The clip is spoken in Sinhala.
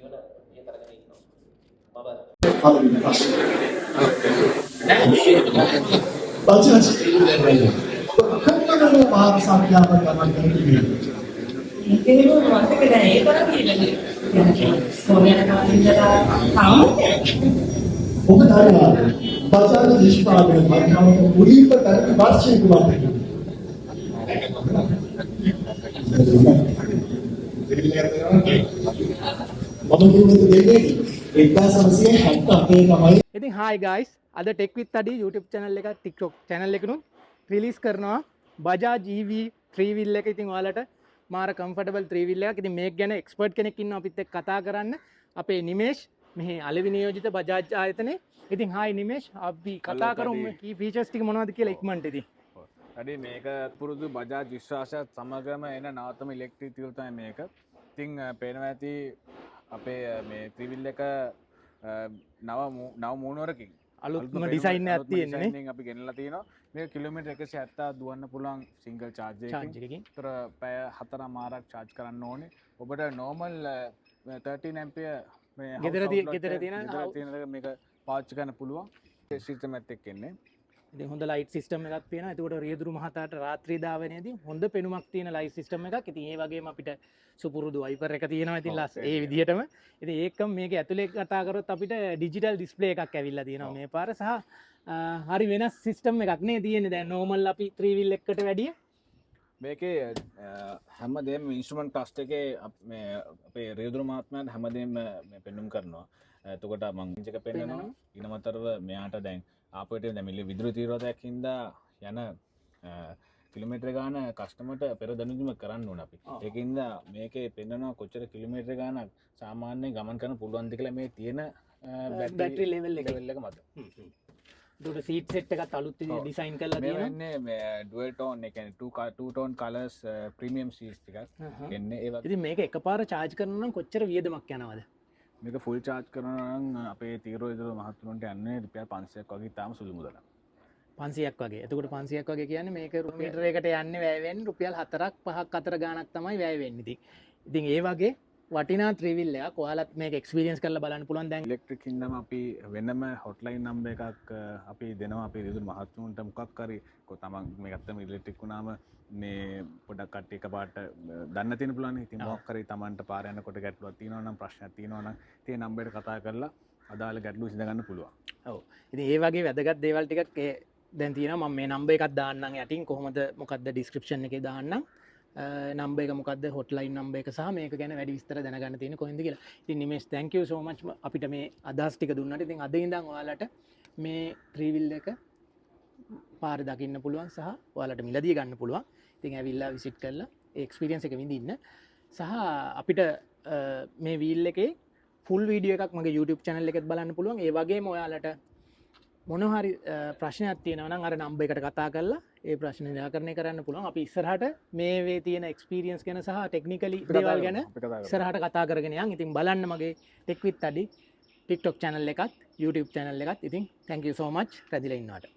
ජීවන ඒ තරගෙන ඉන්නවා. කන්නඩ වාර සංඛ්‍යාවක් ගණන් කරන්නේ. ඒකේම මතක දැන් ඒ තරම් කියන්නේ ස්කෝලේ යන කාලේ ඉඳලා තාම ඔබ දන්නවා බජාජ් නිෂ්පාදන මර්යාවට මුලින්ම කරන වර්ෂයේ කුමක්ද? ඉතින් hi guys අද tech with adi YouTube channel එක TikTok channel එකනුත් release කරනවා Bajaj EV 3 wheel එක. ඉතින් ඔයාලට මාර comfortable 3 wheel එකක්. ඉතින් මේක ගැන expert කෙනෙක් ඉන්නවා අපිත් එක්ක කතා කරන්න. අපේ නිමේෂ් මෙහි අලෙවි නියෝජිත Bajaj ආයතනයේ. ඉතින් hi නිමේෂ් අපි කතා කරමු මේ key features ටික මොනවද කියලා ඉක්මනට. ඉතින් අඩේ මේක පුරුදු බජාජ් විශ්වාසයත් සමගම එන නවතම ඉලෙක්ට්‍රික් ටියුල් තමයි මේක. ඉතින් පේනවා ඇති අපේ මේ ත්‍රිවිල් එක නව මූණවරකින් අලුත්ම ඩිසයින් එකක් තියෙන්නේ නේ. අපි ගෙනලා තිනවා. මේක කිලෝමීටර් 170 දුවන්න පුළුවන් සිංගල් චාර්ජ් එකකින්. ඒතර පැය 4මාරක් චාර්ජ් කරන්න ඕනේ. ඔබට normal 13 ampere මේ ගෙදර තියෙන මේක පාවිච්චි කරන්න පුළුවන්. සිස්ටම් එකත් එක්ක එන්නේ. ඉතින් හොඳ ලයිට් සිස්ටම් එකක් තියෙනවා. ඒකට රියදුරු මහතාට රාත්‍රී ධාවනයේදී හොඳ පෙනුමක් තියෙන ලයිට් සිස්ටම් එකක්. ඉතින් ඒ වගේම අපිට සුපුරුදු වයිපර් එක තියෙනවා. ඉතින් ඒ විදිහටම. ඉතින් ඒකම මේක ඇතුලේ කතා කරොත් අපිට ඩිජිටල් ඩිස්ප්ලේ එකක් ඇවිල්ලා තියෙනවා මේ පාර. සහ හරි වෙනස් සිස්ටම් එකක් නේ තියෙන්නේ. දැන් නෝමල් අපි 3 wheel එකකට වැඩිය මේකේ හැමදේම ඉන්ස්ට්‍රුමන්ට් ට්‍රස්ට් එකේ මේ අපේ රියදුරු මහත්මයාට හැමදේම මේ පෙන්눔 කරනවා. එතකොට මම ඉන්ජ් එක පෙන්නනවා. ඊනමතරව මෙයාට දැන් ආපුවට දැන් මිල විදුලි තීව්‍රතාවයක් හින්දා යන කිලෝමීටර ගාන කස්ටමර්ට පෙර දැනුම කරන්න ඕන අපි. ඒකින්ද මේකේ පෙන්නනවා කොච්චර කිලෝමීටර ගානක් සාමාන්‍යයෙන් ගමන් කරන්න පුළුවන්ද කියලා මේ තියෙන බැටරි ලෙවල් එක මත. ඒකට සීට් සෙට් එකත් අලුත් විදිහට ඩිසයින් කරලා තියෙනවා. මේ මේ ඩුවල් ටෝන් ඒ කියන්නේ two tone colors premium seats ටිකක් එන්නේ ඒ වගේ. ඉතින් මේක එකපාර charge කරනවා නම් කොච්චර වියදමක් යනවද? මේක ෆුල් charge කරනවා නම් අපේ තීරෝයිදරු මහත්තුන්ට යන්නේ රුපියල් 500ක් වගේ තාම සුළු මුදලක්. 500ක් වගේ. එතකොට 500ක් වගේ කියන්නේ මේක මීටර එකකට යන්නේ වැය වෙන්නේ රුපියල් 4ක් 5ක් අතර ගාණක් තමයි වැය වෙන්නේ. ඉතින් ඒ වගේ වටිනා 3 wheel එකක් ඔයාලත් මේක එක්ස්පීරියන්ස් කරලා බලන්න පුළුවන්. දැන් ඉලෙක්ට්‍රික් හින්දාම අපි වෙනම හොට්ලයින් නම්බර් එකක් අපි දෙනවා අපේ රියදුරු මහත්තුන්ට මොකක් හරි තමන් මේ ගත්තම ඉලෙක්ට්‍රික් වුණාම මේ පොඩක් කට්ටිය එකපාරට දන්න තියෙන පුළුවන්. ඉතින් මොකක් හරි තමන්ට පාර යනකොට ගැටලුවක් තියෙනවා නම් ප්‍රශ්නයක් තියෙනවා නම් ඒ නම්බර් එකට කතා කරලා අදාළ ගැටලුව විසඳ ගන්න පුළුවන්. ඔව්. ඉතින් ඒ වගේ වැදගත් දේවල් ටිකක් දැන් තියෙනවා. මම මේ නම්බර් එකක් දාන්නම් යටින් කොහොමද මොකද්ද ඩිස්ක්‍රිප්ෂන් එකේ දාන්නම්. නම්බර් එක මොකද්ද හොට්ලයින් නම්බර් එක සහ මේක ගැන වැඩි විස්තර දැනගන්න තියෙන කොහෙන්ද කියලා. ඉතින් Nimesh thank you so much අපිට මේ අදහස් ටික දුන්නාට. ඉතින් අද ඉඳන් ඔයාලට මේ 3 wheel එක පාරේ දකින්න පුළුවන් සහ ඔයාලට මිලදී ගන්න පුළුවන්. ඉතින් ඇවිල්ලා විසිට් කරලා ඒ එක්ස්පීරියන්ස් එක විඳින්න. සහ අපිට මේ wheel එකේ full video එකක් මගේ YouTube channel එකෙත් බලන්න පුළුවන්. ඒ වගේම ඔයාලට මොන හරි ප්‍රශ්නයක් තියෙනවා නම් අර නම්බර් එකට කතා කරලා ඒ ප්‍රශ්න නිරාකරණය කරන්න පුළුවන්. අපි ඉස්සරහට මේ වේ තියෙන එක්ස්පීරියන්ස් ගැන සහ ටෙක්නිකලි දේවල් ගැන ඉස්සරහට කතා කරගෙන යන්. ඉතින් බලන්න මගේ tech with adi TikTok channel එකත් YouTube channel එකත්. ඉතින් thank you so much රැඳිලා ඉන්නවට.